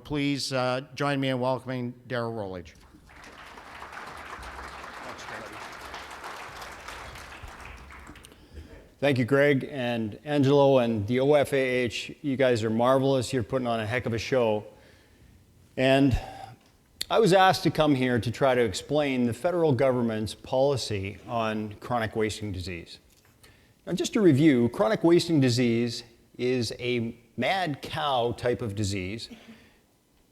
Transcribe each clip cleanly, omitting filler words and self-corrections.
please join me in welcoming Darrel Rowledge. Thank you, Greg and Angelo and the OFAH. You guys are marvelous. You're putting on a heck of a show. And I was asked to come here to try to explain the federal government's policy on chronic wasting disease. Now, just to review, chronic wasting disease is a mad cow type of disease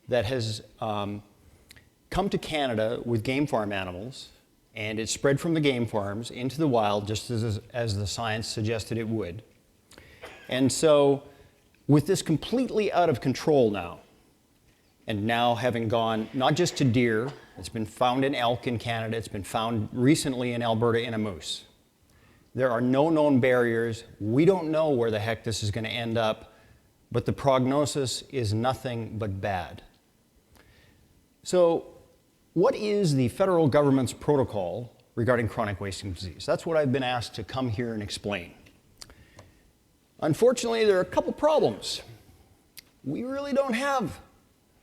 that has come to Canada with game farm animals, and it spread from the game farms into the wild just as the science suggested it would. And so with this completely out of control now, and now having gone not just to deer, it's been found in elk in Canada, it's been found recently in Alberta in a moose. There are no known barriers. We don't know where the heck this is going to end up, but the prognosis is nothing but bad. So what is the federal government's protocol regarding chronic wasting disease? That's what I've been asked to come here and explain. Unfortunately, there are a couple problems. We really don't have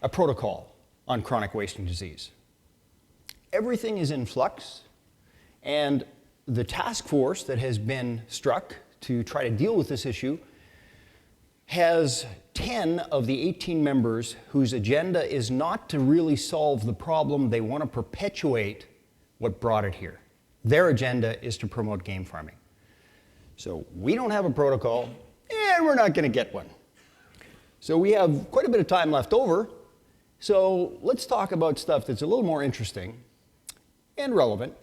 a protocol on chronic wasting disease. Everything is in flux, and the task force that has been struck to try to deal with this issue has 10 of the 18 members whose agenda is not to really solve the problem. They want to perpetuate what brought it here. Their agenda is to promote game farming. So we don't have a protocol, and we're not going to get one. So we have quite a bit of time left over. So let's talk about stuff that's a little more interesting and relevant.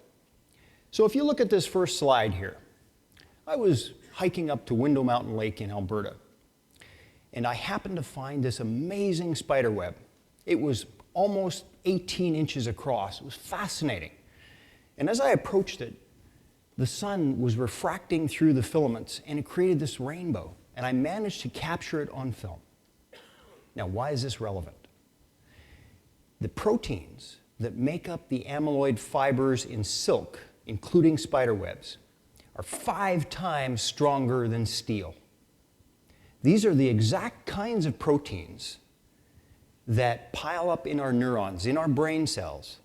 So if you look at this first slide here, I was hiking up to Window Mountain Lake in Alberta, and I happened to find this amazing spider web. It was almost 18 inches across. It was fascinating. And as I approached it, the sun was refracting through the filaments, and it created this rainbow, and I managed to capture it on film. Now, why is this relevant? The proteins that make up the amyloid fibers in silk, including spider webs, are 5 times stronger than steel. These are the exact kinds of proteins that pile up in our neurons, in our brain cells,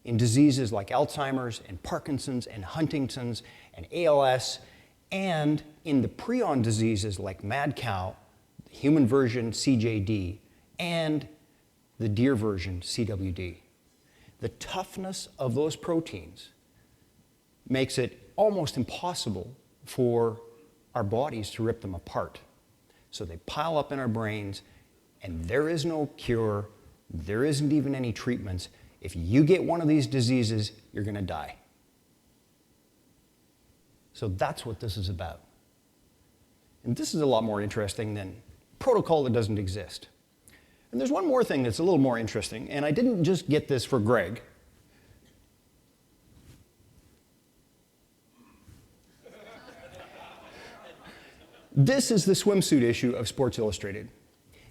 in diseases like Alzheimer's and Parkinson's and Huntington's and ALS, and in the prion diseases like mad cow, the human version CJD, and the deer version CWD. The toughness of those proteins makes it almost impossible for our bodies to rip them apart. So they pile up in our brains, and there is no cure, there isn't even any treatments. If you get one of these diseases, you're going to die. So that's what this is about. And this is a lot more interesting than protocol that doesn't exist. And there's one more thing that's a little more interesting, and I didn't just get this for Greg. This is the swimsuit issue of Sports Illustrated,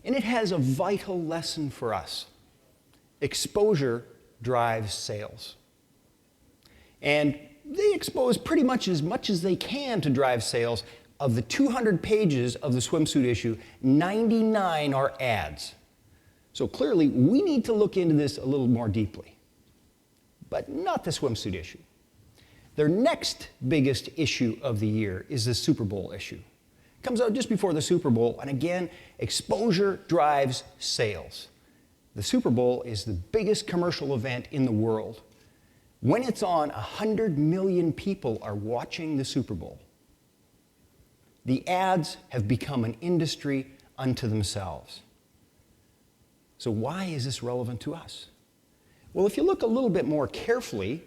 and it has a vital lesson for us. Exposure drives sales. And they expose pretty much as they can to drive sales. Of the 200 pages of the swimsuit issue, 99 are ads. So clearly, we need to look into this a little more deeply, but not the swimsuit issue. Their next biggest issue of the year is the Super Bowl issue. It comes out just before the Super Bowl, and again, exposure drives sales. The Super Bowl is the biggest commercial event in the world. When it's on, 100 million people are watching the Super Bowl. The ads have become an industry unto themselves. So why is this relevant to us? Well, if you look a little bit more carefully,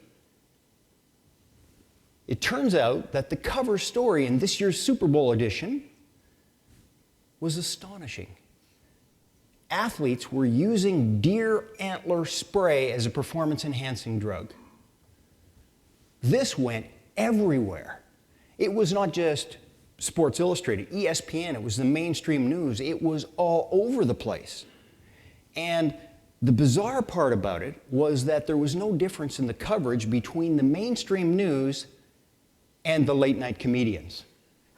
it turns out that the cover story in this year's Super Bowl edition was astonishing. Athletes were using deer antler spray as a performance-enhancing drug. This went everywhere. It was not just Sports Illustrated, ESPN, it was the mainstream news. It was all over the place. And the bizarre part about it was that there was no difference in the coverage between the mainstream news and the late-night comedians.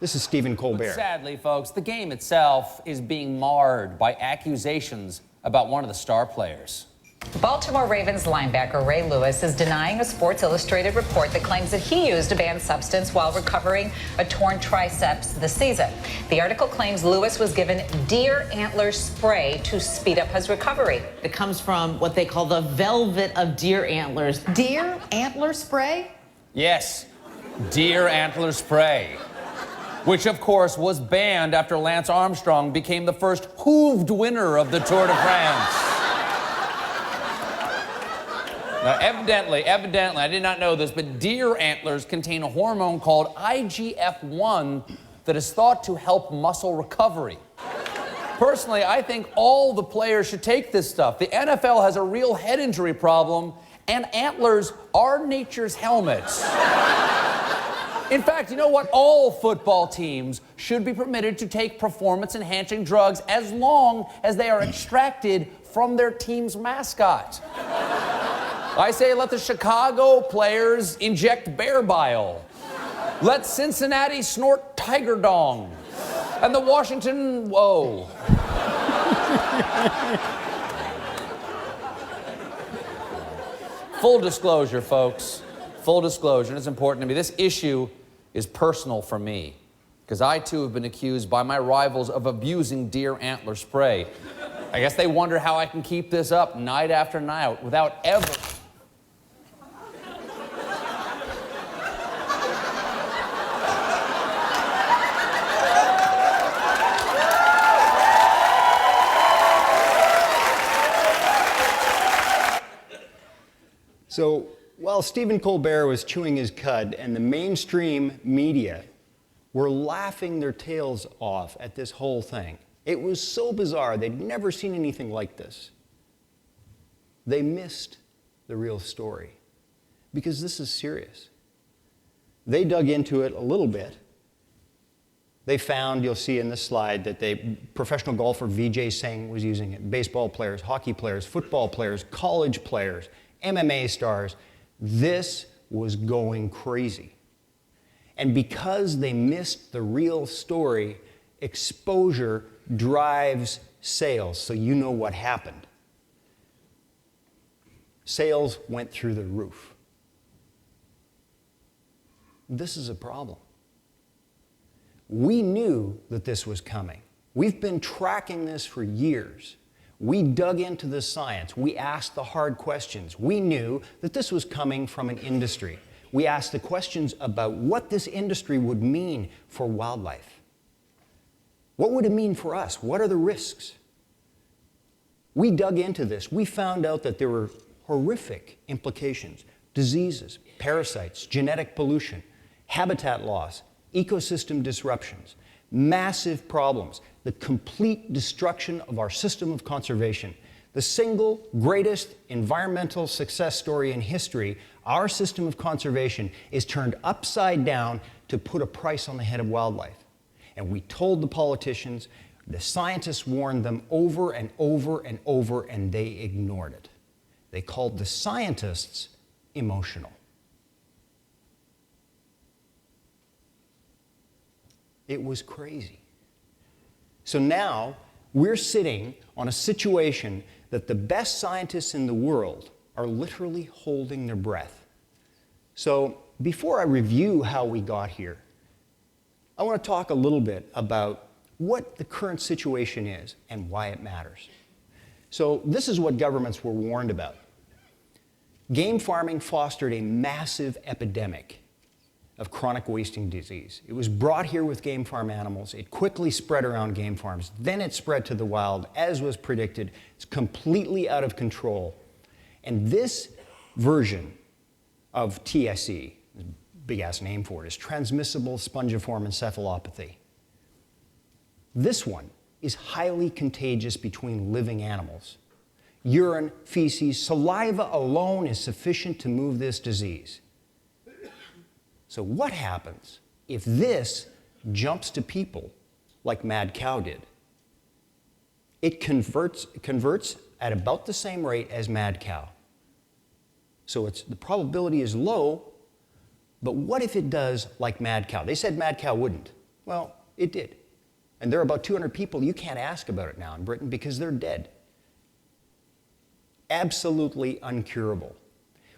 This is Stephen Colbert. But sadly, folks, the game itself is being marred by accusations about one of the star players. Baltimore Ravens linebacker Ray Lewis is denying a Sports Illustrated report that claims that he used a banned substance while recovering a torn triceps this season. The article claims Lewis was given deer antler spray to speed up his recovery. It comes from what they call the velvet of deer antlers. Deer antler spray? Yes, deer antler spray, which of course was banned after Lance Armstrong became the first hooved winner of the Tour de France. Now, evidently, I did not know this, but deer antlers contain a hormone called IGF-1 that is thought to help muscle recovery. Personally, I think all the players should take this stuff. The NFL has a real head injury problem, and antlers are nature's helmets. In fact, you know what? All football teams should be permitted to take performance-enhancing drugs as long as they are extracted from their team's mascot. I say let the Chicago players inject bear bile. Let Cincinnati snort tiger dong. And the Washington, whoa. Full disclosure, folks. Full disclosure, and it's important to me. This issue is personal for me, because I too have been accused by my rivals of abusing deer antler spray. I guess they wonder how I can keep this up night after night without ever... So while Stephen Colbert was chewing his cud and the mainstream media were laughing their tails off at this whole thing, it was so bizarre. They'd never seen anything like this. They missed the real story because this is serious. They dug into it a little bit. They found, you'll see in this slide, that professional golfer Vijay Singh was using it, baseball players, hockey players, football players, college players, MMA stars. This was going crazy. And because they missed the real story, exposure drives sales. So you know what happened. Sales went through the roof. This is a problem. We knew that this was coming. We've been tracking this for years. We dug into the science. We asked the hard questions. We knew that this was coming from an industry. We asked the questions about what this industry would mean for wildlife. What would it mean for us? What are the risks? We dug into this. We found out that there were horrific implications: diseases, parasites, genetic pollution, habitat loss, ecosystem disruptions, massive problems, the complete destruction of our system of conservation. The single greatest environmental success story in history, our system of conservation, is turned upside down to put a price on the head of wildlife. And we told the politicians, the scientists warned them over and over and over, and they ignored it. They called the scientists emotional. It was crazy. So now we're sitting on a situation that the best scientists in the world are literally holding their breath. So before I review how we got here, I want to talk a little bit about what the current situation is and why it matters. So this is what governments were warned about. Game farming fostered a massive epidemic of chronic wasting disease. It was brought here with game farm animals. It quickly spread around game farms. Then it spread to the wild, as was predicted. It's completely out of control. And this version of TSE, big-ass name for it, is transmissible spongiform encephalopathy. This one is highly contagious between living animals. Urine, feces, saliva alone is sufficient to move this disease. So what happens if this jumps to people like mad cow did? It converts at about the same rate as mad cow. So the probability is low, but what if it does like mad cow? They said mad cow wouldn't. Well, it did. And there are about 200 people you can't ask about it now in Britain because they're dead. absolutely uncurable.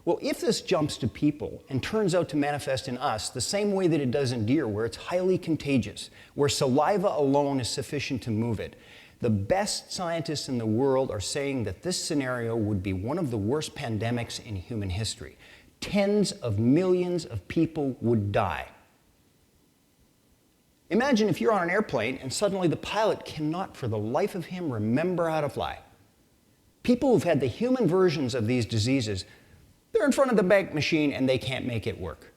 Well, if this jumps to people and turns out to manifest in us the same way that it does in deer, where it's highly contagious, where saliva alone is sufficient to move it, the best scientists in the world are saying that this scenario would be one of the worst pandemics in human history. Tens of millions of people would die. Imagine if you're on an airplane and suddenly the pilot cannot for the life of him remember how to fly. People who've had the human versions of these diseases, they're in front of the bank machine and they can't make it work.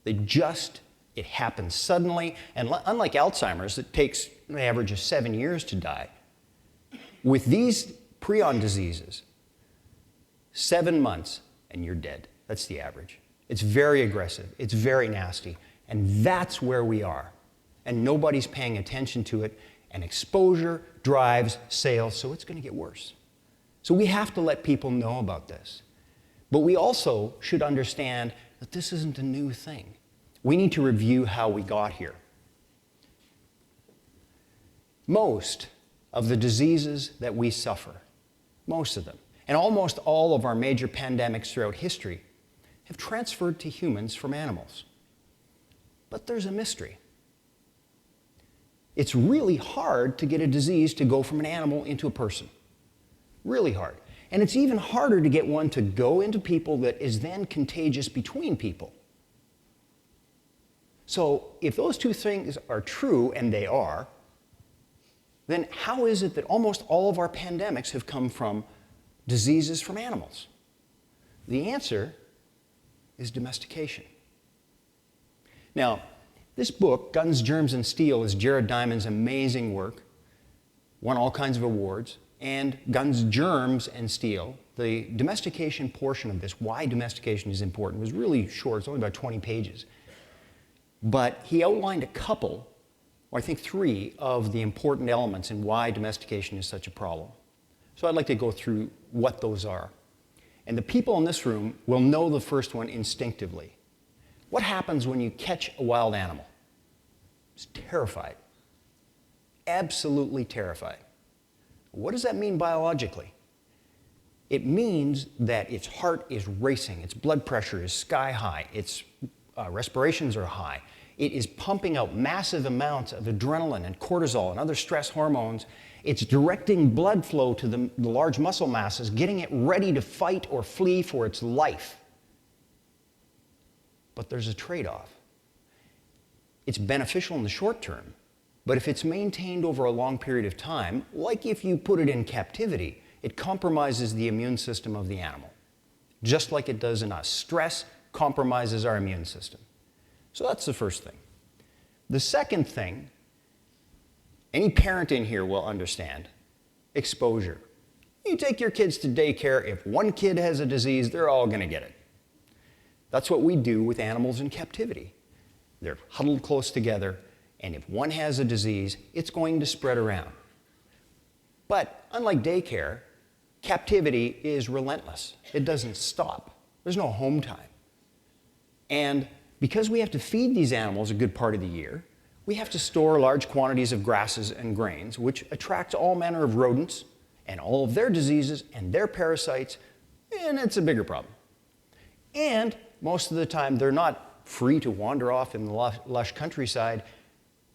It happens suddenly, and unlike Alzheimer's, it takes an average of 7 years to die. With these prion diseases, 7 months and you're dead. That's the average. It's very aggressive, it's very nasty, and that's where we are. And nobody's paying attention to it, and exposure drives sales, so it's going to get worse. So we have to let people know about this. But we also should understand that this isn't a new thing. We need to review how we got here. Most of the diseases that we suffer, most of them, and almost all of our major pandemics throughout history, have transferred to humans from animals. But there's a mystery. It's really hard to get a disease to go from an animal into a person. Really hard. And it's even harder to get one to go into people that is then contagious between people. So if those two things are true, and they are, then how is it that almost all of our pandemics have come from diseases from animals? The answer is domestication. Now, this book, Guns, Germs, and Steel, is Jared Diamond's amazing work, won all kinds of awards, and Guns, Germs, and Steel, the domestication portion of this, why domestication is important, was really short. It's only about 20 pages. But he outlined a couple, or I think 3, of the important elements in why domestication is such a problem. So I'd like to go through what those are. And the people in this room will know the first one instinctively. What happens when you catch a wild animal? It's terrified. Absolutely terrified. What does that mean biologically? It means that its heart is racing, its blood pressure is sky high, its respirations are high. It is pumping out massive amounts of adrenaline and cortisol and other stress hormones. It's directing blood flow to the large muscle masses, getting it ready to fight or flee for its life. But there's a trade-off. It's beneficial in the short term, but if it's maintained over a long period of time, like if you put it in captivity, it compromises the immune system of the animal, just like it does in us. Stress compromises our immune system. So that's the first thing. The second thing, any parent in here will understand, exposure. You take your kids to daycare, if one kid has a disease, they're all going to get it. That's what we do with animals in captivity. They're huddled close together, and if one has a disease, it's going to spread around. But unlike daycare, captivity is relentless. It doesn't stop. There's no home time. And because we have to feed these animals a good part of the year, we have to store large quantities of grasses and grains, which attract all manner of rodents and all of their diseases and their parasites, and it's a bigger problem. And most of the time, they're not free to wander off in the lush countryside.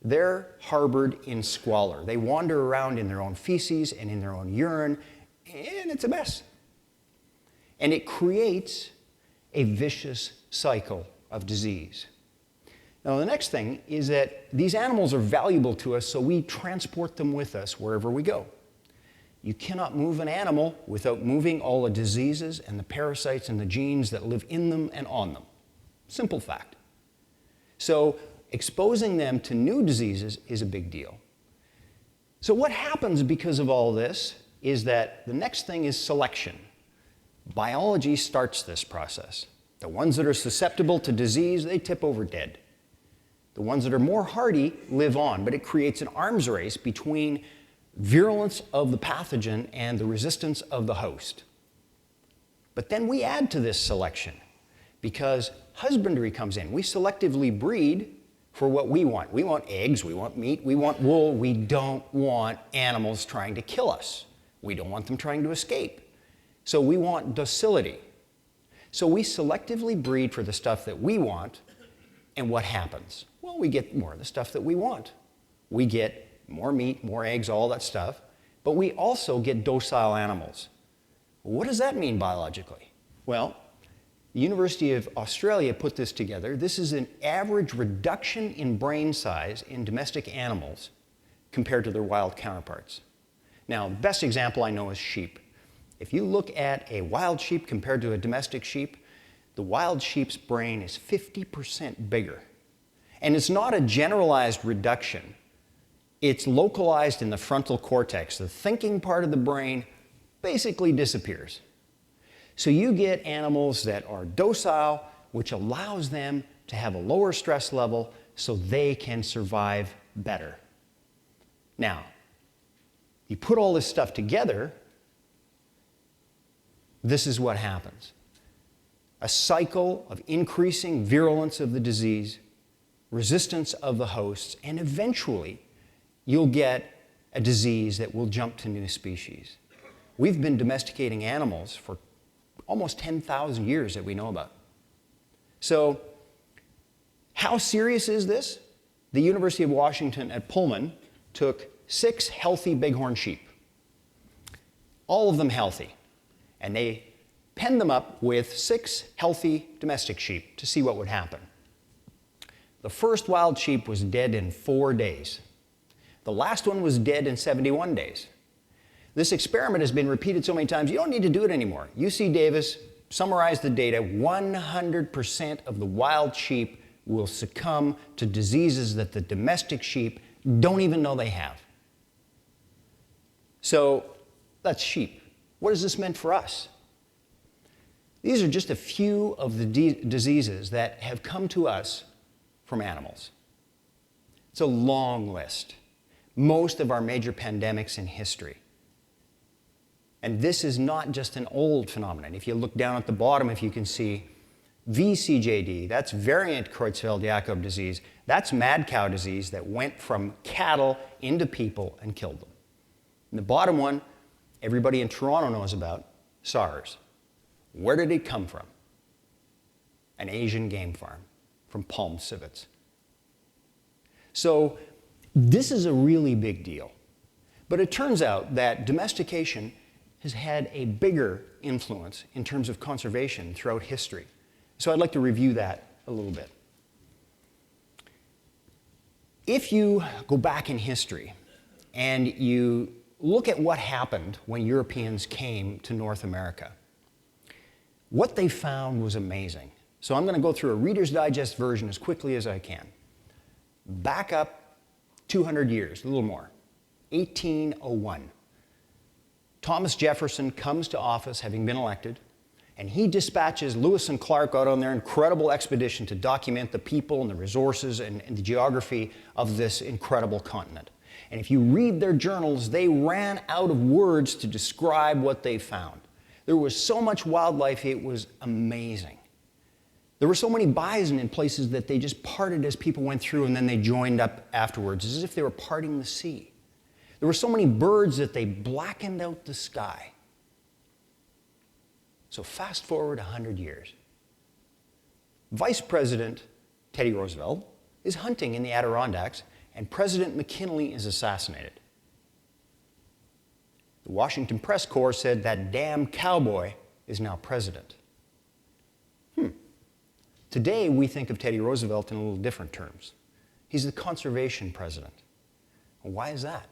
They're harbored in squalor. They wander around in their own feces and in their own urine, and it's a mess. And it creates a vicious cycle of disease. Now, the next thing is that these animals are valuable to us, so we transport them with us wherever we go. You cannot move an animal without moving all the diseases and the parasites and the genes that live in them and on them. Simple fact. So exposing them to new diseases is a big deal. So what happens because of all this is that the next thing is selection. Biology starts this process. The ones that are susceptible to disease, they tip over dead. The ones that are more hardy live on, but it creates an arms race between virulence of the pathogen and the resistance of the host. But then we add to this selection because husbandry comes in. We selectively breed for what we want. We want eggs, we want meat, we want wool. We don't want animals trying to kill us. We don't want them trying to escape. So we want docility. So we selectively breed for the stuff that we want, and what happens? Well, we get more of the stuff that we want. We get more meat, more eggs, all that stuff, but we also get docile animals. What does that mean biologically? Well, the University of Australia put this together. This is an average reduction in brain size in domestic animals compared to their wild counterparts. Now, the best example I know is sheep. If you look at a wild sheep compared to a domestic sheep, the wild sheep's brain is 50% bigger. And it's not a generalized reduction. It's localized in the frontal cortex. The thinking part of the brain basically disappears. So you get animals that are docile, which allows them to have a lower stress level so they can survive better. Now, you put all this stuff together, this is what happens. A cycle of increasing virulence of the disease, resistance of the hosts, and eventually you'll get a disease that will jump to new species. We've been domesticating animals for almost 10,000 years that we know about. So, how serious is this? The University of Washington at Pullman took 6 healthy bighorn sheep, all of them healthy, and they penned them up with 6 healthy domestic sheep to see what would happen. The first wild sheep was dead in 4 days. The last one was dead in 71 days. This experiment has been repeated so many times, you don't need to do it anymore. UC Davis summarized the data. 100% of the wild sheep will succumb to diseases that the domestic sheep don't even know they have. So that's sheep. What has this meant for us? These are just a few of the diseases that have come to us from animals. It's a long list. Most of our major pandemics in history. And this is not just an old phenomenon. If you look down at the bottom, if you can see VCJD, that's variant Creutzfeldt-Jakob disease. That's mad cow disease that went from cattle into people and killed them. And the bottom one, everybody in Toronto knows about, SARS. Where did it come from? An Asian game farm from palm civets. So this is a really big deal. But it turns out that domestication has had a bigger influence in terms of conservation throughout history. So I'd like to review that a little bit. If you go back in history and you look at what happened when Europeans came to North America, what they found was amazing. So I'm going to go through a Reader's Digest version as quickly as I can. Back up 200 years, a little more, 1801. Thomas Jefferson comes to office having been elected, and he dispatches Lewis and Clark out on their incredible expedition to document the people and the resources and the geography of this incredible continent. And if you read their journals, they ran out of words to describe what they found. There was so much wildlife, it was amazing. There were so many bison in places that they just parted as people went through, and then they joined up afterwards, as if they were parting the sea. There were so many birds that they blackened out the sky. So fast forward 100 years. Vice President Teddy Roosevelt is hunting in the Adirondacks, and President McKinley is assassinated. The Washington Press Corps said that damn cowboy is now president. Today, we think of Teddy Roosevelt in a little different terms. He's the conservation president. Well, why is that?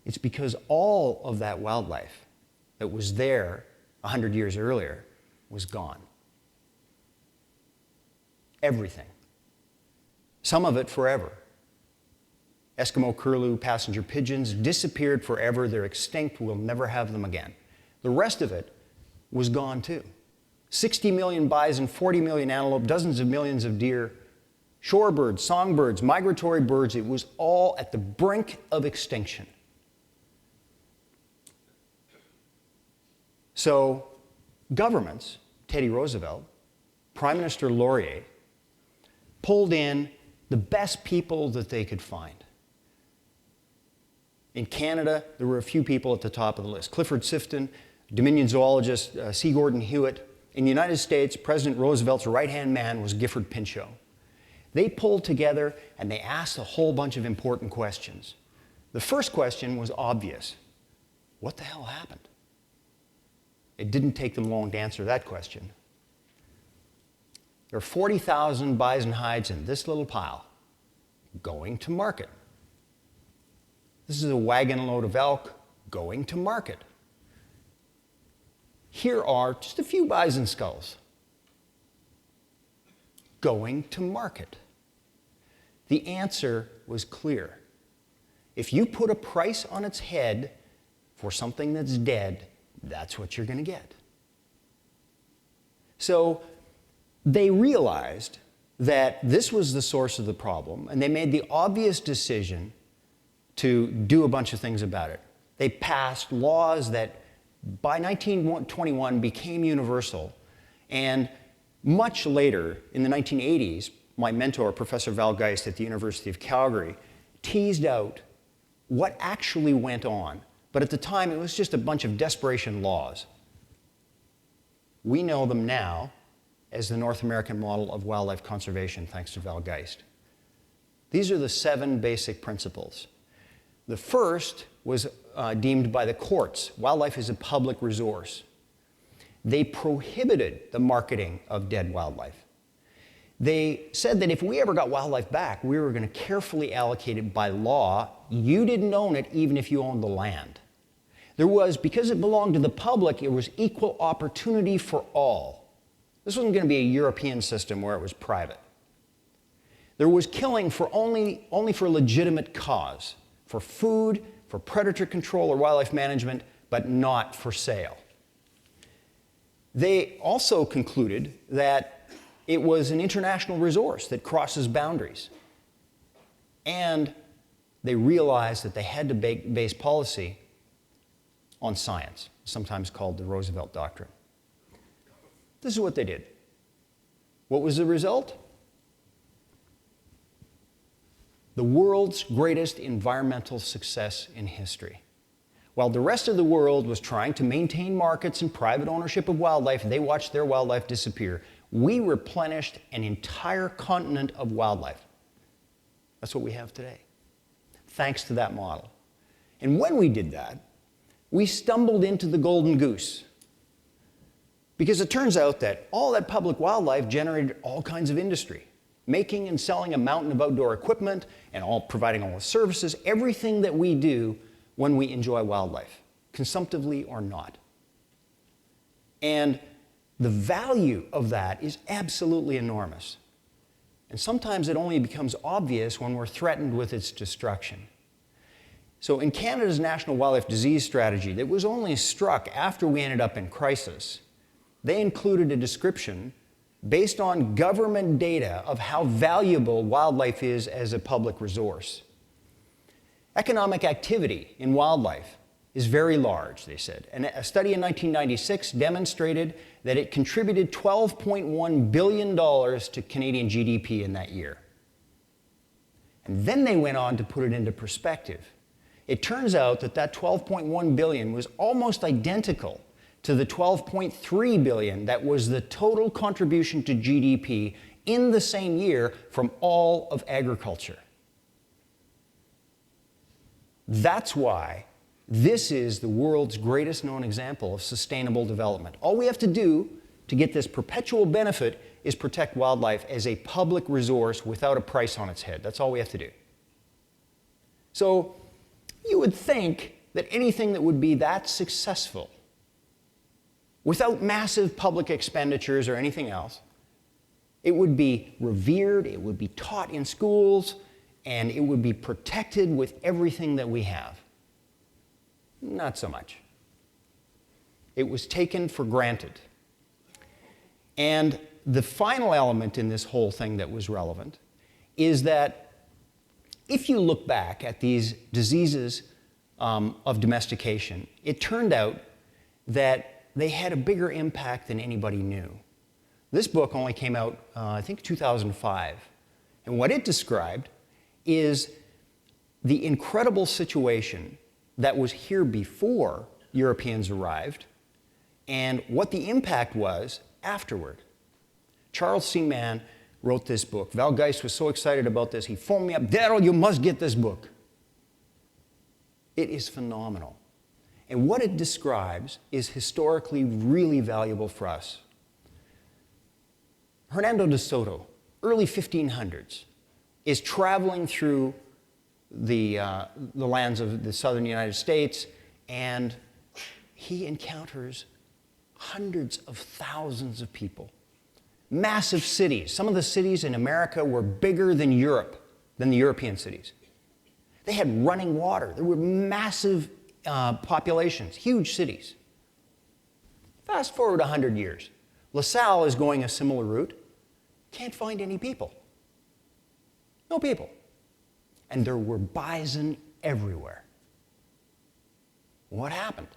It's because all of that wildlife that was there 100 years earlier was gone. Everything. Some of it forever. Eskimo curlew, passenger pigeons disappeared forever. They're extinct. We'll never have them again. The rest of it was gone too. 60 million bison, 40 million antelope, dozens of millions of deer, shorebirds, songbirds, migratory birds. It was all at the brink of extinction. So governments, Teddy Roosevelt, Prime Minister Laurier, pulled in the best people that they could find. In Canada, there were a few people at the top of the list. Clifford Sifton, Dominion zoologist C. Gordon Hewitt. In the United States, President Roosevelt's right-hand man was Gifford Pinchot. They pulled together and they asked a whole bunch of important questions. The first question was obvious. What the hell happened? It didn't take them long to answer that question. There are 40,000 bison hides in this little pile going to market. This is a wagon load of elk going to market. Here are just a few bison skulls going to market. The answer was clear. If you put a price on its head for something that's dead, that's what you're going to get. So they realized that this was the source of the problem, and they made the obvious decision to do a bunch of things about it. They passed laws that by 1921 became universal, and much later, in the 1980s, my mentor, Professor Val Geist at the University of Calgary, teased out what actually went on. But at the time, it was just a bunch of desperation laws. We know them now as the North American model of wildlife conservation, thanks to Val Geist. These are the 7 basic principles. The first was deemed by the courts. Wildlife is a public resource. They prohibited the marketing of dead wildlife. They said that if we ever got wildlife back, we were going to carefully allocate it by law. You didn't own it even if you owned the land. There was, because it belonged to the public, it was equal opportunity for all. This wasn't going to be a European system where it was private. There was killing for only for a legitimate cause, for food, for predator control or wildlife management, but not for sale. They also concluded that it was an international resource that crosses boundaries. And they realized that they had to base policy on science, sometimes called the Roosevelt Doctrine. This is what they did. What was the result? The world's greatest environmental success in history. While the rest of the world was trying to maintain markets and private ownership of wildlife, they watched their wildlife disappear. We replenished an entire continent of wildlife. That's what we have today, thanks to that model. And when we did that, we stumbled into the golden goose. Because it turns out that all that public wildlife generated all kinds of industry, making and selling a mountain of outdoor equipment and providing all the services, everything that we do when we enjoy wildlife, consumptively or not. And the value of that is absolutely enormous. And sometimes it only becomes obvious when we're threatened with its destruction. So in Canada's National Wildlife Disease Strategy that was only struck after we ended up in crisis, they included a description based on government data of how valuable wildlife is as a public resource. Economic activity in wildlife is very large, they said. And a study in 1996 demonstrated that it contributed $12.1 billion to Canadian GDP in that year. And then they went on to put it into perspective. It turns out that that $12.1 billion was almost identical to the $12.3 billion that was the total contribution to GDP in the same year from all of agriculture. That's why this is the world's greatest known example of sustainable development. All we have to do to get this perpetual benefit is protect wildlife as a public resource without a price on its head. That's all we have to do. So you would think that anything that would be that successful without massive public expenditures or anything else, it would be revered, it would be taught in schools, and it would be protected with everything that we have. Not so much. It was taken for granted. And the final element in this whole thing that was relevant is that if you look back at these diseases of domestication, it turned out that they had a bigger impact than anybody knew. This book only came out, I think, 2005. And what it described is the incredible situation that was here before Europeans arrived and what the impact was afterward. Charles C. Mann wrote this book. Val Geist was so excited about this, he phoned me up, "Darrel, you must get this book." It is phenomenal. And what it describes is historically really valuable for us. Hernando de Soto, early 1500s, is traveling through the lands of the southern United States, and he encounters hundreds of thousands of people. Massive cities. Some of the cities in America were bigger than Europe, than the European cities. They had running water. There were massive populations, huge cities. Fast forward 100 years. LaSalle is going a similar route. Can't find any people. No people. And there were bison everywhere. What happened?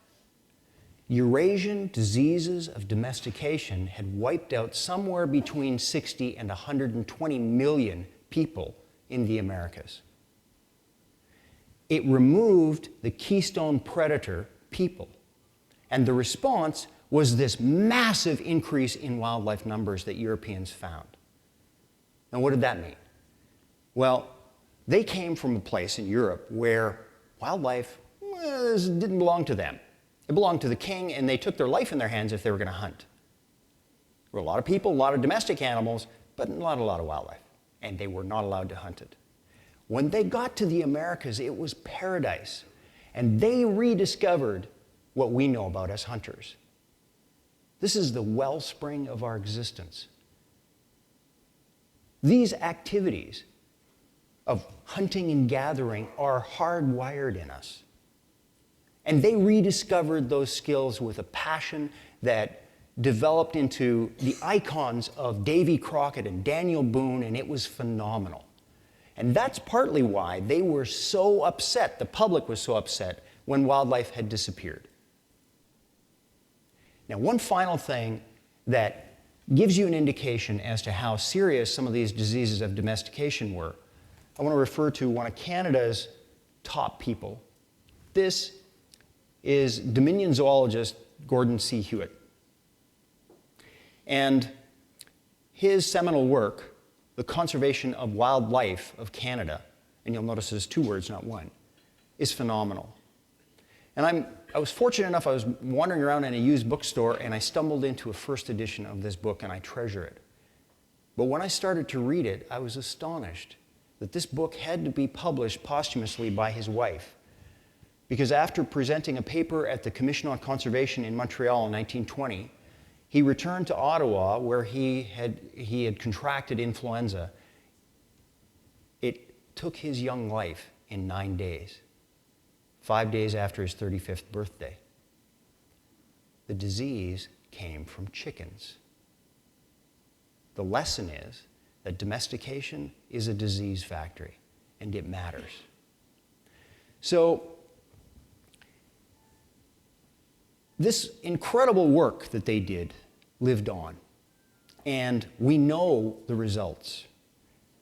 Eurasian diseases of domestication had wiped out somewhere between 60 and 120 million people in the Americas. It removed the keystone predator, people. And the response was this massive increase in wildlife numbers that Europeans found. Now, what did that mean? Well, they came from a place in Europe where wildlife didn't belong to them. It belonged to the king, and they took their life in their hands if they were going to hunt. There were a lot of people, a lot of domestic animals, but not a lot of wildlife, and they were not allowed to hunt it. When they got to the Americas, it was paradise, and they rediscovered what we know about as hunters. This is the wellspring of our existence. These activities of hunting and gathering are hardwired in us. And they rediscovered those skills with a passion that developed into the icons of Davy Crockett and Daniel Boone, and it was phenomenal. And that's partly why they were so upset, the public was so upset, when wildlife had disappeared. Now, one final thing that gives you an indication as to how serious some of these diseases of domestication were, I want to refer to one of Canada's top people. This is Dominion zoologist Gordon C. Hewitt. And his seminal work, The Conservation of Wildlife of Canada, and you'll notice there's two words, not one, is phenomenal. And I was fortunate enough, I was wandering around in a used bookstore and I stumbled into a first edition of this book, and I treasure it. But when I started to read it, I was astonished that this book had to be published posthumously by his wife. Because after presenting a paper at the Commission on Conservation in Montreal in 1920, he returned to Ottawa where he had contracted influenza. It took his young life in 9 days, 5 days after his 35th birthday. The disease came from chickens. The lesson is that domestication is a disease factory, and it matters. So, this incredible work that they did lived on, and we know the results.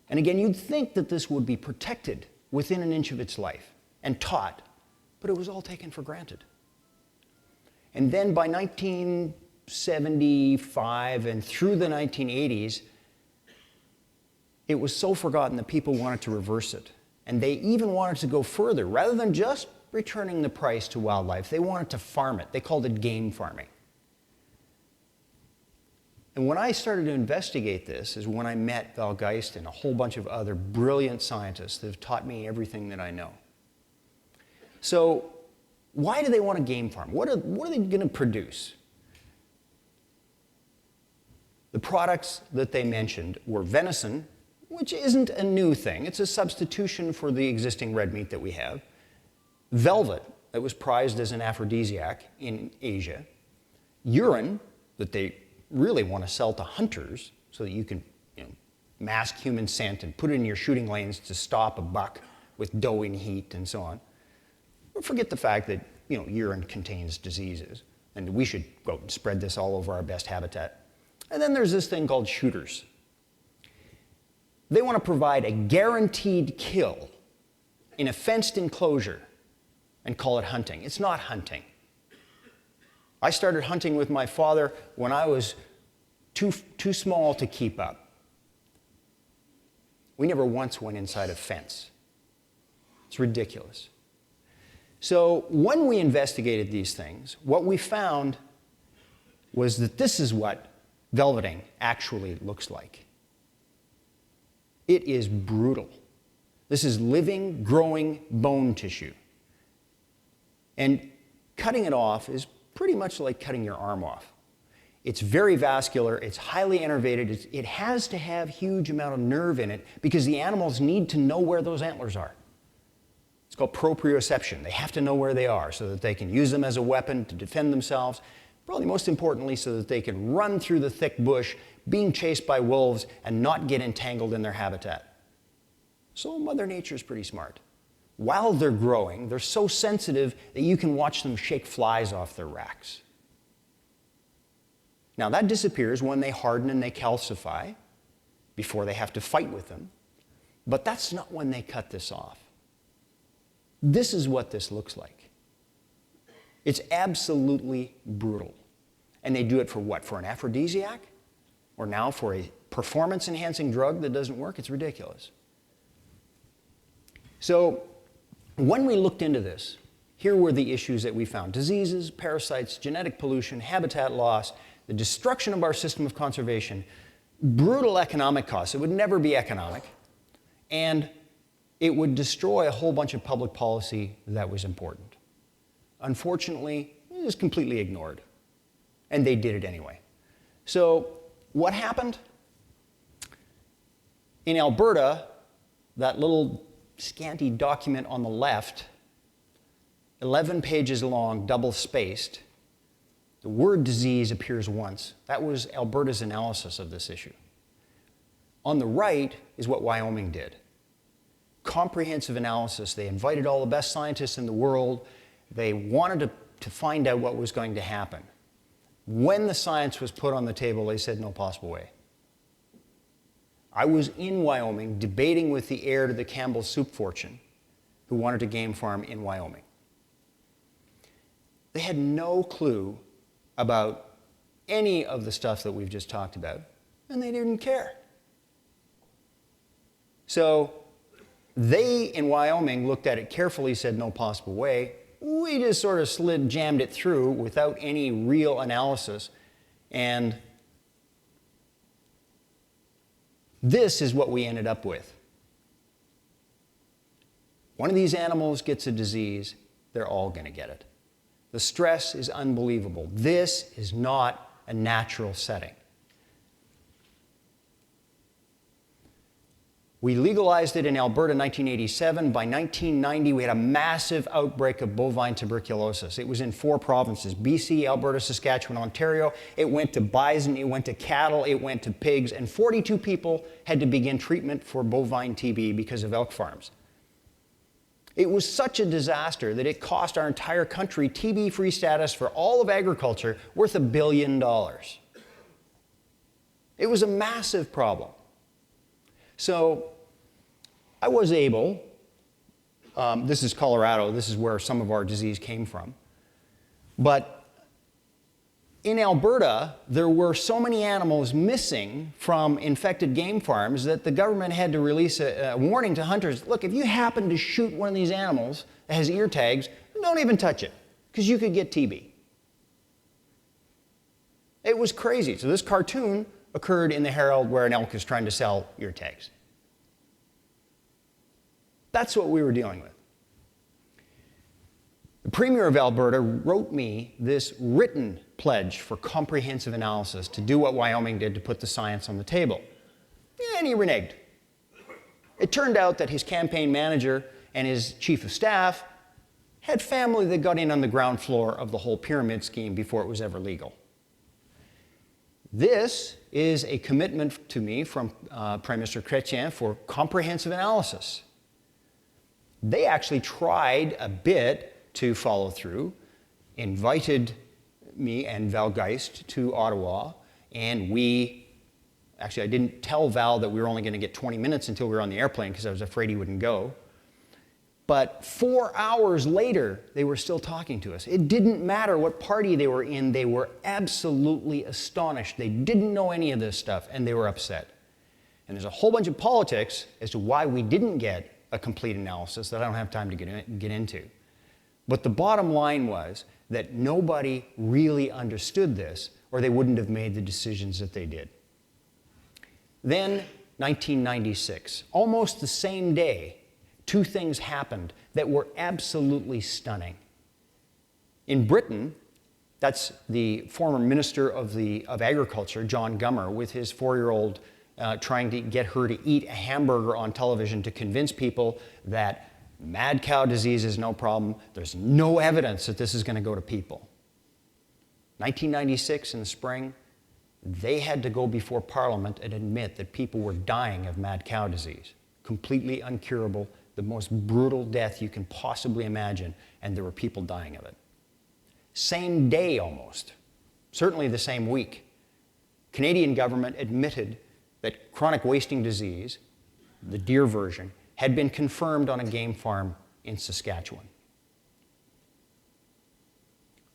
And again, you'd think that this would be protected within an inch of its life and taught, but it was all taken for granted. And then by 1975 and through the 1980s, it was so forgotten that people wanted to reverse it. And they even wanted to go further. Rather than just returning the price to wildlife, they wanted to farm it. They called it game farming. And when I started to investigate this is when I met Val Geist and a whole bunch of other brilliant scientists that have taught me everything that I know. So why do they want to game farm? What are they going to produce? The products that they mentioned were venison, which isn't a new thing. It's a substitution for the existing red meat that we have. Velvet, that was prized as an aphrodisiac in Asia. Urine, that they really want to sell to hunters so that you can mask human scent and put it in your shooting lanes to stop a buck with doe in heat and so on. But forget the fact that urine contains diseases, and we should go out and spread this all over our best habitat. And then there's this thing called shooters. They want to provide a guaranteed kill in a fenced enclosure and call it hunting. It's not hunting. I started hunting with my father when I was too small to keep up. We never once went inside a fence. It's ridiculous. So when we investigated these things, what we found was that this is what velveting actually looks like. It is brutal. This is living, growing bone tissue. And cutting it off is pretty much like cutting your arm off. It's very vascular, it's highly innervated, it has to have a huge amount of nerve in it because the animals need to know where those antlers are. It's called proprioception. They have to know where they are so that they can use them as a weapon to defend themselves, probably most importantly so that they can run through the thick bush being chased by wolves and not get entangled in their habitat. So Mother Nature is pretty smart. While they're growing, they're so sensitive that you can watch them shake flies off their racks. Now that disappears when they harden and they calcify before they have to fight with them, but that's not when they cut this off. This is what this looks like. It's absolutely brutal. And they do it for what? For an aphrodisiac? Or now for a performance-enhancing drug that doesn't work? It's ridiculous. So when we looked into this, here were the issues that we found. Diseases, parasites, genetic pollution, habitat loss, the destruction of our system of conservation, brutal economic costs. It would never be economic. And it would destroy a whole bunch of public policy that was important. Unfortunately, it was completely ignored. And they did it anyway. So what happened? In Alberta, that little scanty document on the left, 11 pages long, double-spaced, the word disease appears once. That was Alberta's analysis of this issue. On the right is what Wyoming did. Comprehensive analysis. They invited all the best scientists in the world. They wanted to find out what was going to happen. When the science was put on the table, they said no possible way. I was in Wyoming debating with the heir to the Campbell soup fortune who wanted a game farm in Wyoming. They had no clue about any of the stuff that we've just talked about, and they didn't care. So they, in Wyoming, looked at it carefully, said no possible way. We just sort of jammed it through without any real analysis. And this is what we ended up with. One of these animals gets a disease, they're all going to get it. The stress is unbelievable. This is not a natural setting. We legalized it in Alberta in 1987. By 1990, we had a massive outbreak of bovine tuberculosis. It was in 4 provinces, BC, Alberta, Saskatchewan, Ontario. It went to bison, it went to cattle, it went to pigs, and 42 people had to begin treatment for bovine TB because of elk farms. It was such a disaster that it cost our entire country TB-free status for all of agriculture worth $1 billion. It was a massive problem. So I was able, this is Colorado, this is where some of our disease came from, but in Alberta, there were so many animals missing from infected game farms that the government had to release a warning to hunters. Look, if you happen to shoot one of these animals that has ear tags, don't even touch it, because you could get TB. It was crazy. So this cartoon occurred in the Herald where an elk is trying to sell ear tags. That's what we were dealing with. The Premier of Alberta wrote me this written pledge for comprehensive analysis to do what Wyoming did to put the science on the table. And he reneged. It turned out that his campaign manager and his chief of staff had family that got in on the ground floor of the whole pyramid scheme before it was ever legal. This is a commitment to me from Prime Minister Chrétien for comprehensive analysis. They actually tried a bit to follow through, invited me and Val Geist to Ottawa, and actually I didn't tell Val that we were only going to get 20 minutes until we were on the airplane because I was afraid he wouldn't go. But 4 hours later, they were still talking to us. It didn't matter what party they were in, they were absolutely astonished. They didn't know any of this stuff, and they were upset. And there's a whole bunch of politics as to why we didn't get a complete analysis that I don't have time to get into. But the bottom line was that nobody really understood this, or they wouldn't have made the decisions that they did. Then, 1996, almost the same day, two things happened that were absolutely stunning. In Britain, that's the former Minister of Agriculture, John Gummer, with his 4-year-old trying to get her to eat a hamburger on television to convince people that mad cow disease is no problem. There's no evidence that this is going to go to people. 1996 in the spring, they had to go before Parliament and admit that people were dying of mad cow disease. Completely uncurable, the most brutal death you can possibly imagine, and there were people dying of it. Same day almost, certainly the same week, Canadian government admitted that chronic wasting disease, the deer version, had been confirmed on a game farm in Saskatchewan.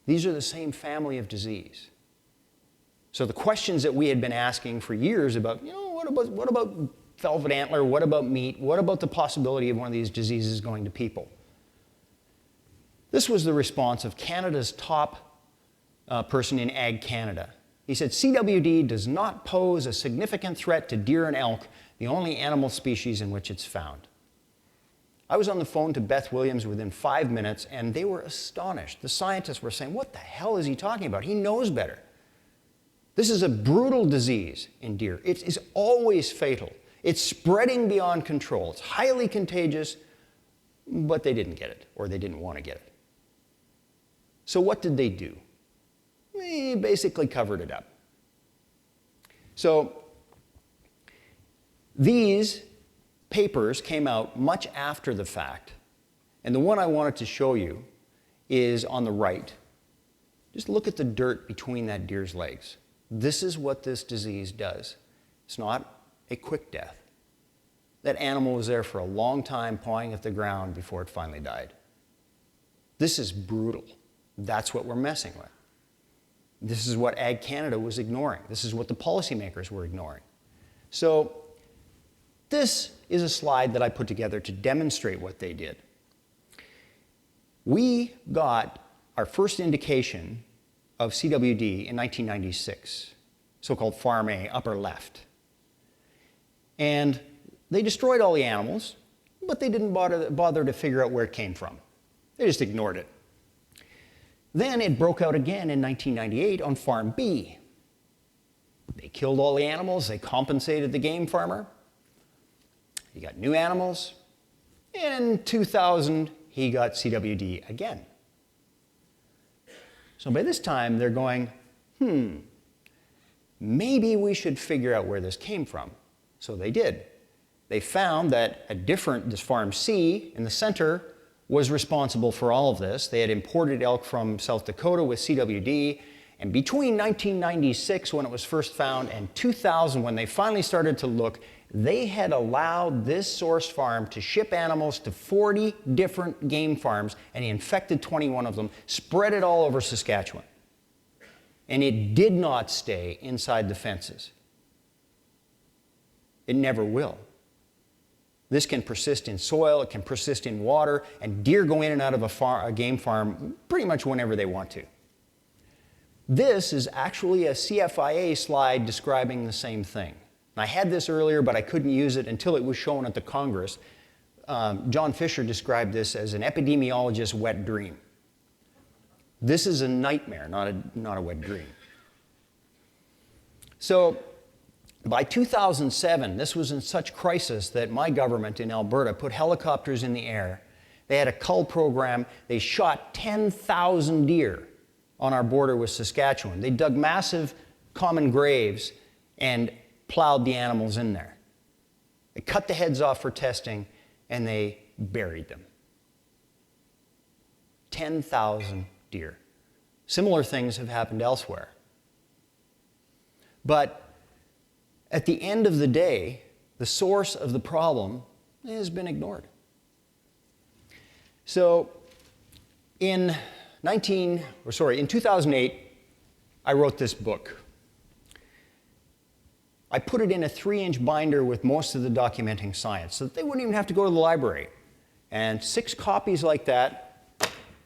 These are the same family of disease. So the questions that we had been asking for years about, what about velvet antler, what about meat, what about the possibility of one of these diseases going to people? This was the response of Canada's top person in Ag Canada. He said, CWD does not pose a significant threat to deer and elk, the only animal species in which it's found. I was on the phone to Beth Williams within 5 minutes, and they were astonished. The scientists were saying, what the hell is he talking about? He knows better. This is a brutal disease in deer. It is always fatal. It's spreading beyond control. It's highly contagious, but they didn't get it, or they didn't want to get it. So what did they do? They basically covered it up. So these papers came out much after the fact, and the one I wanted to show you is on the right. Just look at the dirt between that deer's legs. This is what this disease does. It's not a quick death. That animal was there for a long time pawing at the ground before it finally died. This is brutal. That's what we're messing with. This is what Ag Canada was ignoring. This is what the policymakers were ignoring. So this is a slide that I put together to demonstrate what they did. We got our first indication of CWD in 1996, so-called Farm A, upper left. And they destroyed all the animals, but they didn't bother to figure out where it came from. They just ignored it. Then it broke out again in 1998 on Farm B. They killed all the animals, they compensated the game farmer. He got new animals. In 2000, he got CWD again. So by this time, they're going, maybe we should figure out where this came from. So they did. They found that this Farm C in the center was responsible for all of this. They had imported elk from South Dakota with CWD, and between 1996, when it was first found, and 2000, when they finally started to look, they had allowed this source farm to ship animals to 40 different game farms, and he infected 21 of them, spread it all over Saskatchewan. And it did not stay inside the fences. It never will. This can persist in soil, it can persist in water, and deer go in and out of a game farm pretty much whenever they want to. This is actually a CFIA slide describing the same thing. I had this earlier, but I couldn't use it until it was shown at the Congress. John Fisher described this as an epidemiologist's wet dream. This is a nightmare, not a wet dream. So by 2007, this was in such crisis that my government in Alberta put helicopters in the air. They had a cull program. They shot 10,000 deer on our border with Saskatchewan. They dug massive common graves and plowed the animals in there. They cut the heads off for testing, and they buried them. 10,000 deer. Similar things have happened elsewhere. But at the end of the day, the source of the problem has been ignored. So in 2008, I wrote this book. I put it in a 3-inch binder with most of the documenting science so that they wouldn't even have to go to the library. And 6 copies like that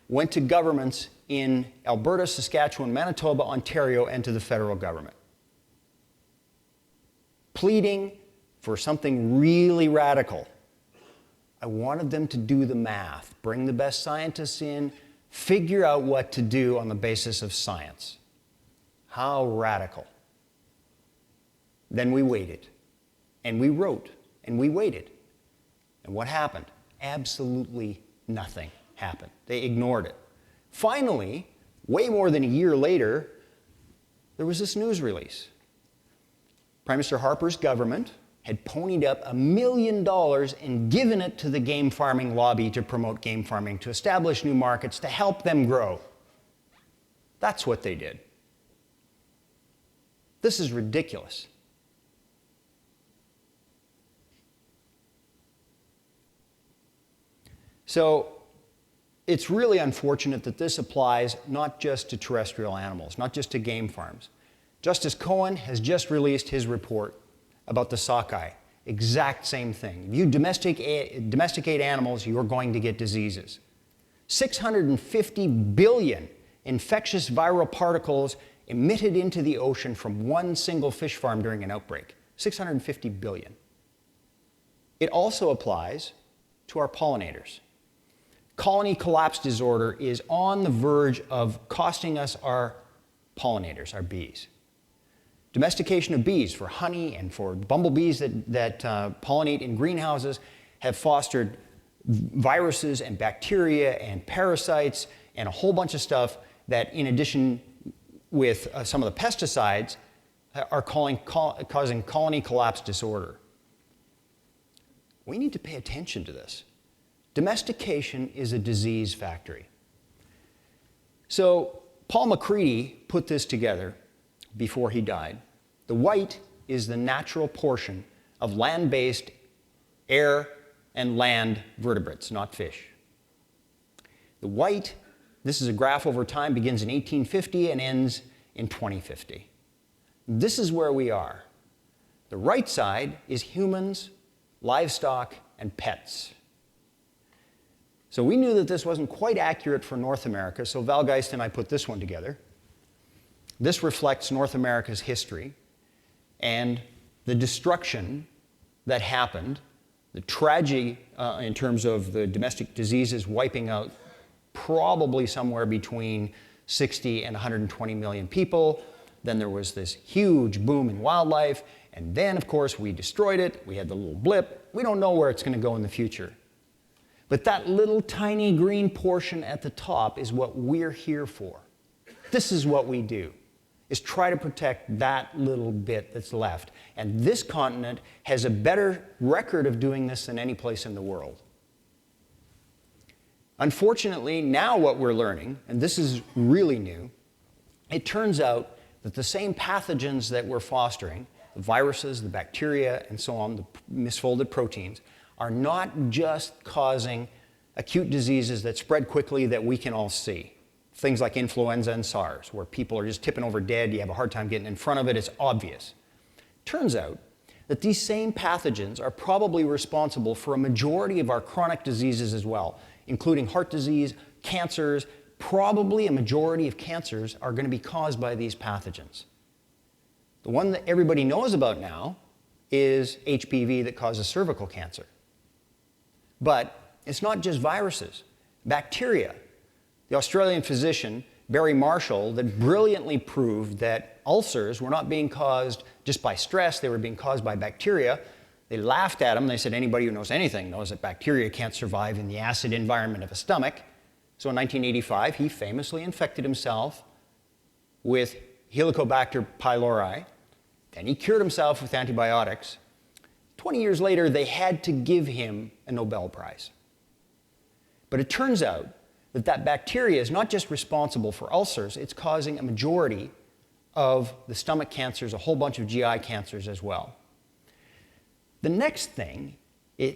went to governments in Alberta, Saskatchewan, Manitoba, Ontario, and to the federal government, pleading for something really radical. I wanted them to do the math, bring the best scientists in, figure out what to do on the basis of science. How radical. Then we waited, and we wrote, and we waited. And what happened? Absolutely nothing happened. They ignored it. Finally, way more than a year later, there was this news release. Prime Minister Harper's government had ponied up $1 million and given it to the game farming lobby to promote game farming, to establish new markets, to help them grow. That's what they did. This is ridiculous. So it's really unfortunate that this applies not just to terrestrial animals, not just to game farms. Justice Cohen has just released his report about the sockeye. Exact same thing. If you domesticate animals, you're going to get diseases. 650 billion infectious viral particles emitted into the ocean from one single fish farm during an outbreak. 650 billion. It also applies to our pollinators. Colony collapse disorder is on the verge of costing us our pollinators, our bees. Domestication of bees for honey and for bumblebees that pollinate in greenhouses have fostered viruses and bacteria and parasites and a whole bunch of stuff that, in addition with some of the pesticides, are causing colony collapse disorder. We need to pay attention to this. Domestication is a disease factory. So Paul McCready put this together before he died. The white is the natural portion of land-based air and land vertebrates, not fish. The white, this is a graph over time, begins in 1850 and ends in 2050. This is where we are. The right side is humans, livestock, and pets. So we knew that this wasn't quite accurate for North America, so Val Geist and I put this one together. This reflects North America's history and the destruction that happened, the tragedy in terms of the domestic diseases wiping out probably somewhere between 60 and 120 million people. Then there was this huge boom in wildlife, and then, of course, we destroyed it. We had the little blip. We don't know where it's going to go in the future. But that little tiny green portion at the top is what we're here for. This is what we do, is try to protect that little bit that's left. And this continent has a better record of doing this than any place in the world. Unfortunately, now what we're learning, and this is really new, it turns out that the same pathogens that we're fostering, the viruses, the bacteria, and so on, the misfolded proteins, are not just causing acute diseases that spread quickly that we can all see. Things like influenza and SARS, where people are just tipping over dead, you have a hard time getting in front of it, it's obvious. Turns out that these same pathogens are probably responsible for a majority of our chronic diseases as well, including heart disease, cancers. Probably a majority of cancers are going to be caused by these pathogens. The one that everybody knows about now is HPV that causes cervical cancer. But it's not just viruses, bacteria. The Australian physician, Barry Marshall, that brilliantly proved that ulcers were not being caused just by stress, they were being caused by bacteria. They laughed at him. They said anybody who knows anything knows that bacteria can't survive in the acid environment of a stomach. So in 1985, he famously infected himself with Helicobacter pylori. Then he cured himself with antibiotics. 20 years later, they had to give him a Nobel Prize. But it turns out that that bacteria is not just responsible for ulcers, it's causing a majority of the stomach cancers, a whole bunch of GI cancers as well. The next thing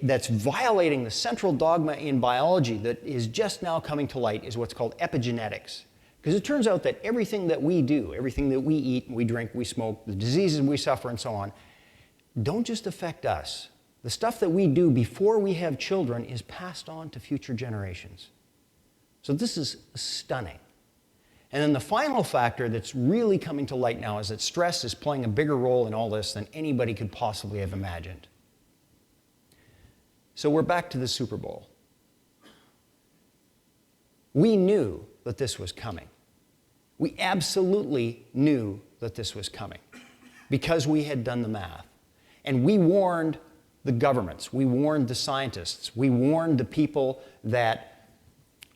that's violating the central dogma in biology that is just now coming to light is what's called epigenetics. Because it turns out that everything that we do, everything that we eat, we drink, we smoke, the diseases we suffer and so on, don't just affect us. The stuff that we do before we have children is passed on to future generations. So this is stunning. And then the final factor that's really coming to light now is that stress is playing a bigger role in all this than anybody could possibly have imagined. So we're back to the Super Bowl. We knew that this was coming. We absolutely knew that this was coming because we had done the math. And we warned the governments, we warned the scientists, we warned the people that,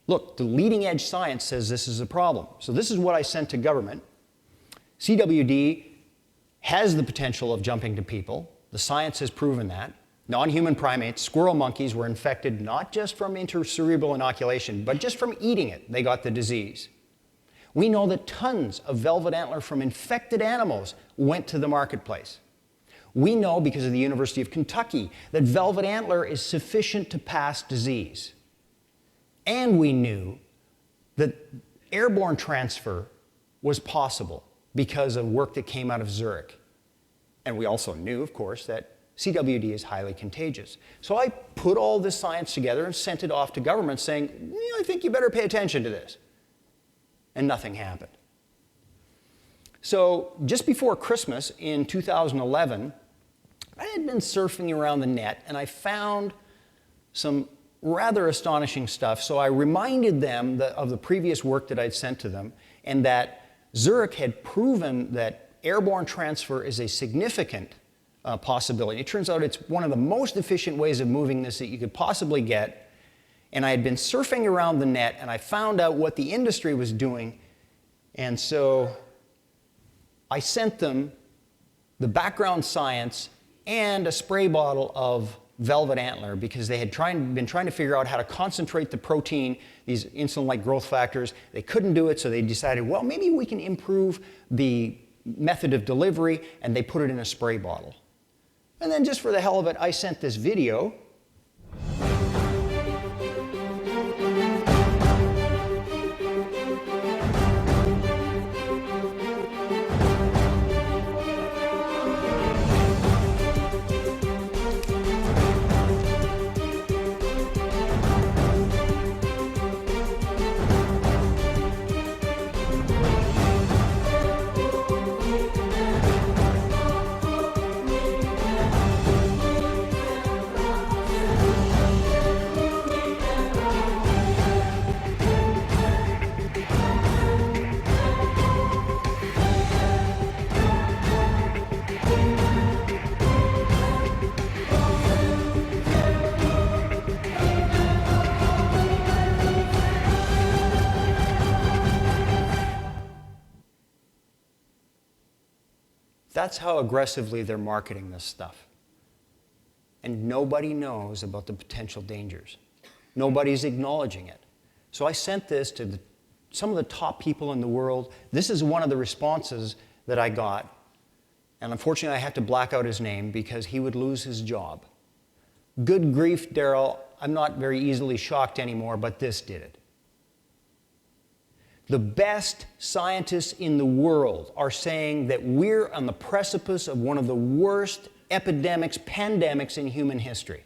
look, the leading edge science says this is a problem. So this is what I sent to government. CWD has the potential of jumping to people. The science has proven that. Non-human primates, squirrel monkeys, were infected not just from intracerebral inoculation, but just from eating it, they got the disease. We know that tons of velvet antler from infected animals went to the marketplace. We know, because of the University of Kentucky, that velvet antler is sufficient to pass disease. And we knew that airborne transfer was possible because of work that came out of Zurich. And we also knew, of course, that CWD is highly contagious. So I put all this science together and sent it off to government saying, I think you better pay attention to this. And nothing happened. So just before Christmas in 2011, I had been surfing around the net and I found some rather astonishing stuff. So I reminded them of the previous work that I'd sent to them and that Zurich had proven that airborne transfer is a significant possibility. It turns out it's one of the most efficient ways of moving this that you could possibly get. And I had been surfing around the net and I found out what the industry was doing. And so I sent them the background science and a spray bottle of velvet antler because they had been trying to figure out how to concentrate the protein, these insulin-like growth factors. They couldn't do it, so they decided, well, maybe we can improve the method of delivery, and they put it in a spray bottle. And then just for the hell of it, I sent this video. That's how aggressively they're marketing this stuff. And nobody knows about the potential dangers. Nobody's acknowledging it. So I sent this to some of the top people in the world. This is one of the responses that I got. And unfortunately, I had to black out his name because he would lose his job. Good grief, Darrel. I'm not very easily shocked anymore, but this did it. The best scientists in the world are saying that we're on the precipice of one of the worst epidemics, pandemics in human history.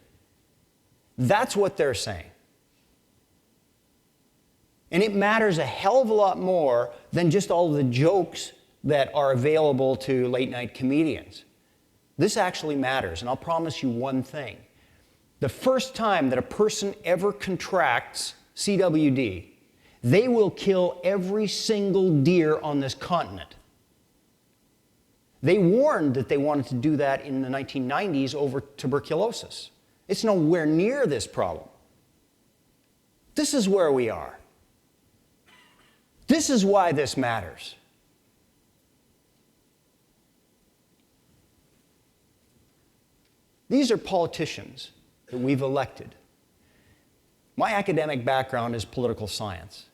That's what they're saying. And it matters a hell of a lot more than just all the jokes that are available to late-night comedians. This actually matters, and I'll promise you one thing. The first time that a person ever contracts CWD, they will kill every single deer on this continent. They warned that they wanted to do that in the 1990s over tuberculosis. It's nowhere near this problem. This is where we are. This is why this matters. These are politicians that we've elected. My academic background is political science.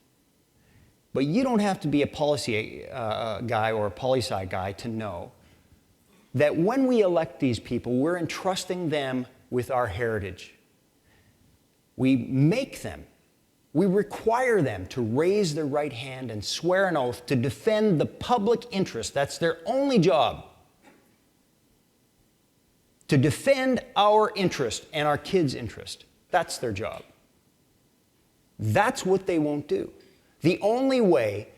But you don't have to be a policy guy or a poli-sci guy to know that when we elect these people, we're entrusting them with our heritage. We make them, we require them to raise their right hand and swear an oath to defend the public interest. That's their only job. To defend our interest and our kids' interest. That's their job. That's what they won't do. The only way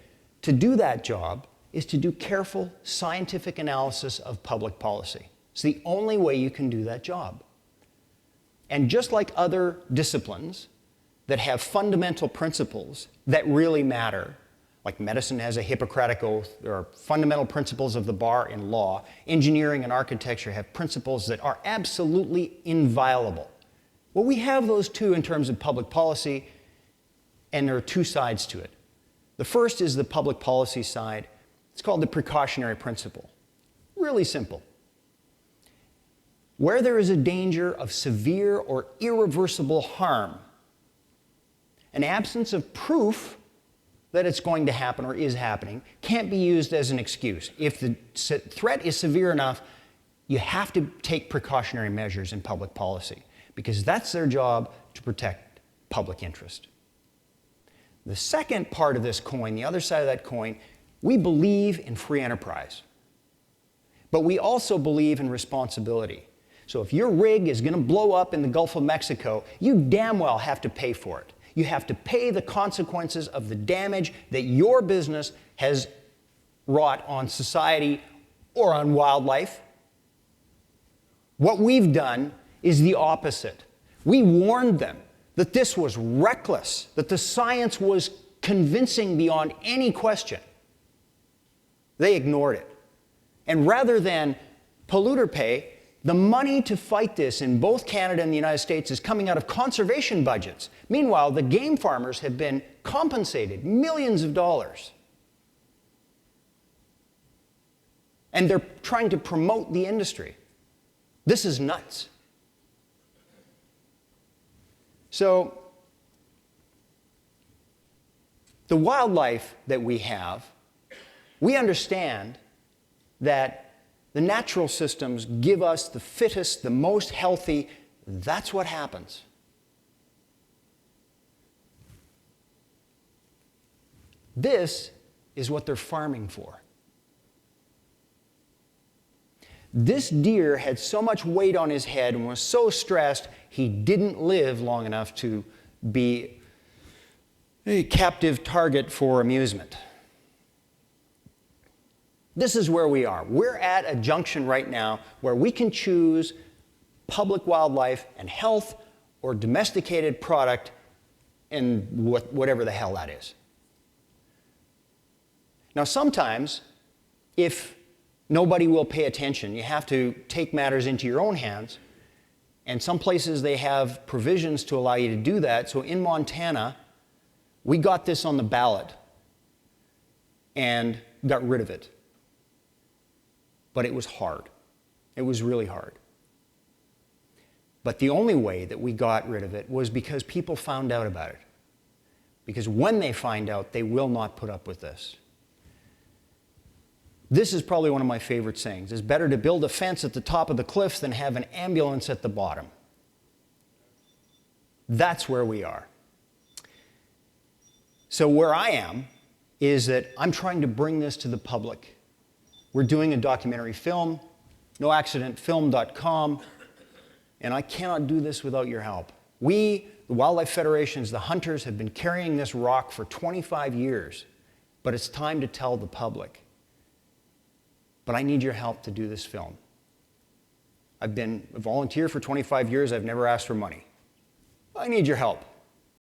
to do that job is to do careful scientific analysis of public policy. It's the only way you can do that job. And just like other disciplines that have fundamental principles that really matter, like medicine has a Hippocratic oath, there are fundamental principles of the bar in law, engineering and architecture have principles that are absolutely inviolable. Well, we have those too in terms of public policy, and there are two sides to it. The first is the public policy side. It's called the precautionary principle. Really simple. Where there is a danger of severe or irreversible harm, an absence of proof that it's going to happen or is happening can't be used as an excuse. If the threat is severe enough, you have to take precautionary measures in public policy because that's their job to protect public interest. The second part of this coin, the other side of that coin, we believe in free enterprise. But we also believe in responsibility. So if your rig is going to blow up in the Gulf of Mexico, you damn well have to pay for it. You have to pay the consequences of the damage that your business has wrought on society or on wildlife. What we've done is the opposite. We warned them that this was reckless, that the science was convincing beyond any question. They ignored it. And rather than polluter pay, the money to fight this in both Canada and the United States is coming out of conservation budgets. Meanwhile, the game farmers have been compensated millions of dollars. And they're trying to promote the industry. This is nuts. So, the wildlife that we have, we understand that the natural systems give us the fittest, the most healthy. That's what happens. This is what they're farming for. This deer had so much weight on his head and was so stressed, he didn't live long enough to be a captive target for amusement. This is where we are. We're at a junction right now where we can choose public wildlife and health or domesticated product and whatever the hell that is. Now sometimes, if nobody will pay attention, you have to take matters into your own hands, and some places they have provisions to allow you to do that. So in Montana, we got this on the ballot and got rid of it. But it was hard. It was really hard. But the only way that we got rid of it was because people found out about it. Because when they find out, they will not put up with this. This is probably one of my favorite sayings. It's better to build a fence at the top of the cliffs than have an ambulance at the bottom. That's where we are. So where I am is that I'm trying to bring this to the public. We're doing a documentary film, noaccidentfilm.com, and I cannot do this without your help. We, the wildlife federations, the hunters, have been carrying this rock for 25 years, but it's time to tell the public. But I need your help to do this film. I've been a volunteer for 25 years. I've never asked for money. I need your help.